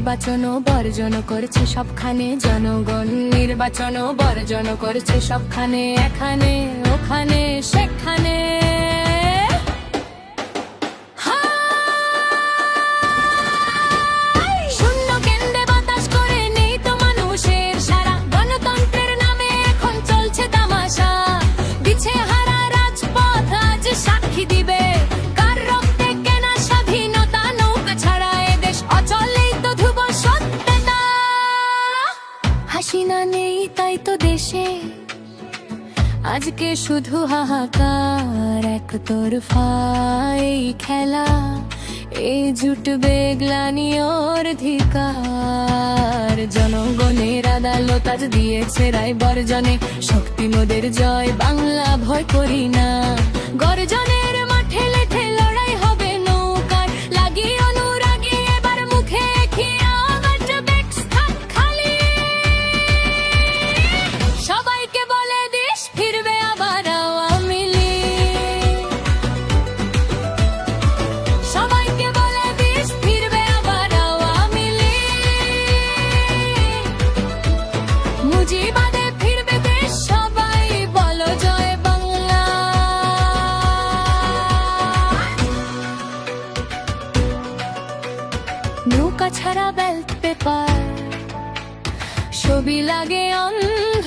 নির্বাচনও বর্জন করছে সবখানে জনগণ, নির্বাচনও বর্জন করছে সবখানে, এখানে ওখানে সেখানে। শূন্য কেন্দ্রে বাতাস করে নেই তো মানুষের সারা, গণতন্ত্রের নামে এখন চলছে তামাশা। দিছে হারা রাজপথ আজ সাক্ষী দিবে, কার রক্তে কেনা স্বাধীনতা, নৌকা ছাড়া এদেশ অচলেই তো ধ্রুব সত্যতা। হাসিনা নেই তাই তো দেশে আজকে শুধু হাহাকার, একতরফা এই খেলা, এই জুটবে গ্লানি অধিকার। জনগণের আদালত আজ দিয়েছে রায় বর্জনে, শক্তি মোদের জয়, বাংলা ভয় করি না। গর্জনের মাঠে লেঠে লড়াই হবে নৌকার, লাগি অনুরাগী এবার মুখে খিয়া ব্যাক্স থাক খালি। সবাইকে বলে দেশ ফিরবে আবার আওয়ামী লীগ, সবাইকে বলে দেশ ফিরবে আবার আওয়ামী লীগ। মুজিবাদে ফিরবে দেশ, সবাই বলো জয় বাংলা। নৌকা ছাড়া ব্যালট পেপার, ছবি লাগে অন্ধ